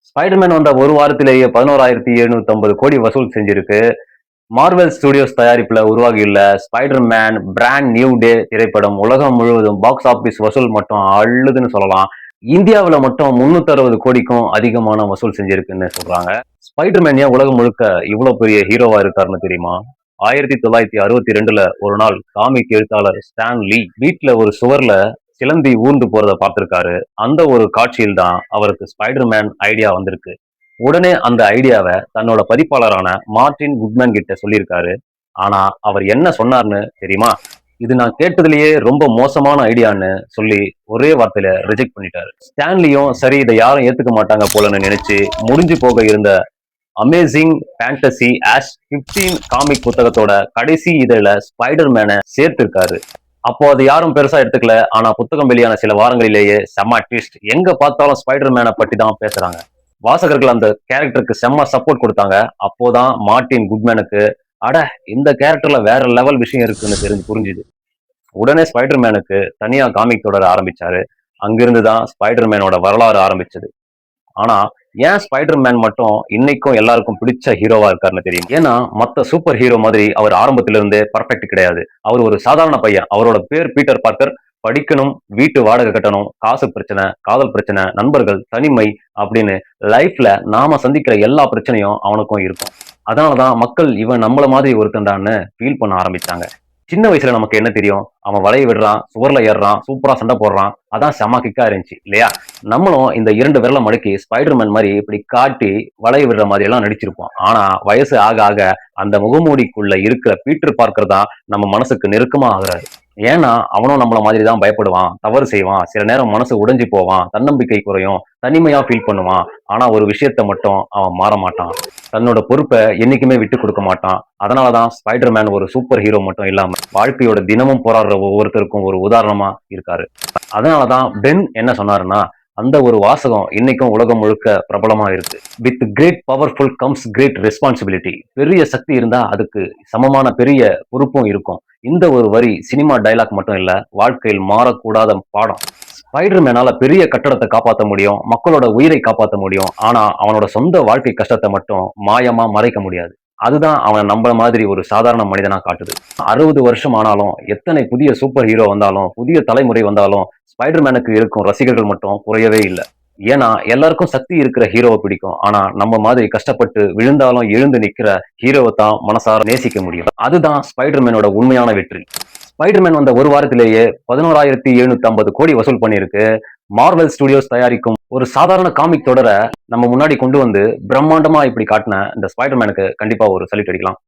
Spiderman வந்த ஒரு வாரத்திலேயே 11,750 கோடி வசூல் செஞ்சிருக்கு. மார்வெல் ஸ்டுடியோஸ் தயாரிப்புல உருவாகியுள்ள ஸ்பைடர்மேன் பிராண்ட் நியூ டே திரைப்படம் உலகம் முழுவதும் பாக்ஸ் ஆபீஸ் வசூல் மட்டும் அள்ளுதுன்னு சொல்லலாம். இந்தியாவுல மட்டும் 360 கோடிக்கும் அதிகமான வசூல் செஞ்சிருக்குன்னு சொல்றாங்க. ஸ்பைடர்மேன் ஏன் உலகம் முழுக்க இவ்வளவு பெரிய ஹீரோவா இருக்காருன்னு தெரியுமா? 1962ல ஒரு நாள் காமிக் எழுத்தாளர் ஸ்டான் லீ வீட்ல ஒரு சுவர்ல சிலந்தி ஊர்ந்து போறத பார்த்திருக்காரு. அந்த ஒரு காட்சியில் தான் அவருக்கு ஸ்பைடர்மேன் ஐடியா வந்திருக்கு. உடனே அந்த ஐடியாவை தன்னோட பதிப்பாளரான மார்ட்டின் குட்மேன் கிட்ட சொல்லியிருக்காரு. ஆனா அவர் என்ன சொன்னார்னு தெரியுமா? இது நான் கேட்டதுலயே ரொம்ப மோசமான ஐடியான்னு சொல்லி ஒரே வார்த்தையில ரிஜெக்ட் பண்ணிட்டாரு. ஸ்டான்லியும் சரி இதை யாரும் ஏத்துக்க மாட்டாங்க போலன்னு நினைச்சு முடிஞ்சு போக இருந்த அமேசிங் ஃபேண்டசி ஆஷ் 15 காமிக் புத்தகத்தோட கடைசி இதழ ஸ்பைடர்மேனை சேர்த்திருக்காரு. அப்போ அது யாரும் பெருசா எடுத்துக்கல. ஆனா புத்தகம் வெளியான சில வாரங்களிலேயே செம்ம ட்விஸ்ட். எங்க பார்த்தாலும் ஸ்பைடர்மேனை பத்தி தான் பேசுறாங்க. வாசகர்கள் அந்த கேரக்டருக்கு செம்ம சப்போர்ட் கொடுத்தாங்க. அப்போதான் மார்ட்டின் குட்மேனுக்கு அட இந்த கேரக்டர்ல வேற லெவல் விஷயம் இருக்குன்னு தெரிஞ்சு புரிஞ்சுது. உடனே ஸ்பைடர்மேனுக்கு தனியா காமிக் தொடர ஆரம்பிச்சாரு. அங்கிருந்து தான் ஸ்பைடர்மேனோட வரலாறு ஆரம்பிச்சது. ஆனா ஏன் ஸ்பைடர்மேன் மட்டும் இன்னைக்கும் எல்லாருக்கும் பிடிச்ச ஹீரோவா இருக்காருன்னு தெரியும்? ஏன்னா மத்த சூப்பர் ஹீரோ மாதிரி அவர் ஆரம்பத்தில இருந்தே பர்ஃபெக்ட் கிடையாது. அவர் ஒரு சாதாரண பையன். அவரோட பேர் பீட்டர் பார்க்கர். படிக்கணும், வீட்டு வாடகை கட்டணும், காசு பிரச்சனை, காதல் பிரச்சனை, நண்பர்கள், தனிமை அப்படின்னு லைஃப்ல நாம சந்திக்கிற எல்லா பிரச்சனையும் அவனுக்கும் இருக்கும். அதனாலதான் மக்கள் இவன் நம்மள மாதிரி ஒருத்தன்டான்னு ஃபீல் பண்ண ஆரம்பிச்சாங்க. சின்ன வயசுல நமக்கு என்ன தெரியும்? அவன் வலைய விடுறான், சுவர்ல ஏறுறான், சூப்பரா சண்டை போடுறான். அதான் செம கிக்கா இருந்துச்சு இல்லையா? நம்மளும் இந்த 2 விரல மடக்கி ஸ்பைடர்மேன் மாதிரி இப்படி காட்டி வலைய விடுற மாதிரி எல்லாம் நடிச்சிருப்போம். ஆனா வயசு ஆக ஆக அந்த முகமூடிக்குள்ள இருக்கிற பீட்டர் பார்க்கர் தான் நம்ம மனசுக்கு நெருக்கமா ஆகுறாரு. ஏன்னா அவனும் நம்மள மாதிரி தான் பயப்படுவான், தவறு செய்வான், சில நேரம் மனசு உடைஞ்சு போவான், தன்னம்பிக்கை குறையும், தனிமையா ஃபீல் பண்ணுவான். ஆனா ஒரு விஷயத்த மட்டும் அவன் மாற மாட்டான். தன்னோட பொறுப்பை என்னைக்குமே விட்டு கொடுக்க மாட்டான். அதனாலதான் ஸ்பைடர்மேன் ஒரு சூப்பர் ஹீரோ மட்டும் இல்லாம வாழ்க்கையோட தினமும் போராடுற ஒவ்வொருத்தருக்கும் ஒரு உதாரணமா இருக்காரு. அதனாலதான் பென் என்ன சொன்னாருன்னா, அந்த ஒரு வாசகம் இன்னைக்கும் உலகம் முழுக்க பிரபலமா இருக்கு. With great powerful comes great responsibility. பெரிய சக்தி இருந்தா அதுக்கு சமமான பெரிய பொறுப்பும் இருக்கும். இந்த ஒரு வரி சினிமா டைலாக் மட்டும் இல்ல, வாழ்க்கையில் மாறக்கூடாத பாடம். ஸ்பைடர்மேனால பெரிய கட்டடத்தை காப்பாற்ற முடியும், மக்களோட உயிரை காப்பாற்ற முடியும். ஆனா அவனோட சொந்த வாழ்க்கை கஷ்டத்தை மட்டும் மாயமா மறைக்க முடியாது. அதுதான் அவனை நம்மள மாதிரி ஒரு சாதாரண மனிதனா காட்டுது. 60 வருஷம் ஆனாலும், எத்தனை புதிய சூப்பர் ஹீரோ வந்தாலும், புதிய தலைமுறை வந்தாலும் ஸ்பைடர்மேனுக்கு இருக்கும் ரசிகர்கள் மட்டும் குறையவே இல்லை. ஏன்னா எல்லாருக்கும் சக்தி இருக்கிற ஹீரோவை பிடிக்கும். ஆனா நம்ம மாதிரி கஷ்டப்பட்டு விழுந்தாலும் எழுந்து நிக்கிற ஹீரோவை தான் மனசார நேசிக்க முடியும். அதுதான் ஸ்பைடர்மேனோட உண்மையான வெற்றி. ஸ்பைடர்மேன் வந்த ஒரு வாரத்திலேயே 11,750 கோடி வசூல் பண்ணியிருக்கு. மார்வெல் ஸ்டுடியோஸ் தயாரிக்கும் ஒரு சாதாரண காமிக் தொடர நம்ம முன்னாடி கொண்டு வந்து பிரம்மாண்டமா இப்படி காட்டின இந்த ஸ்பைடர்மேனுக்கு கண்டிப்பா ஒரு சல்யூட் அடிக்கலாம்.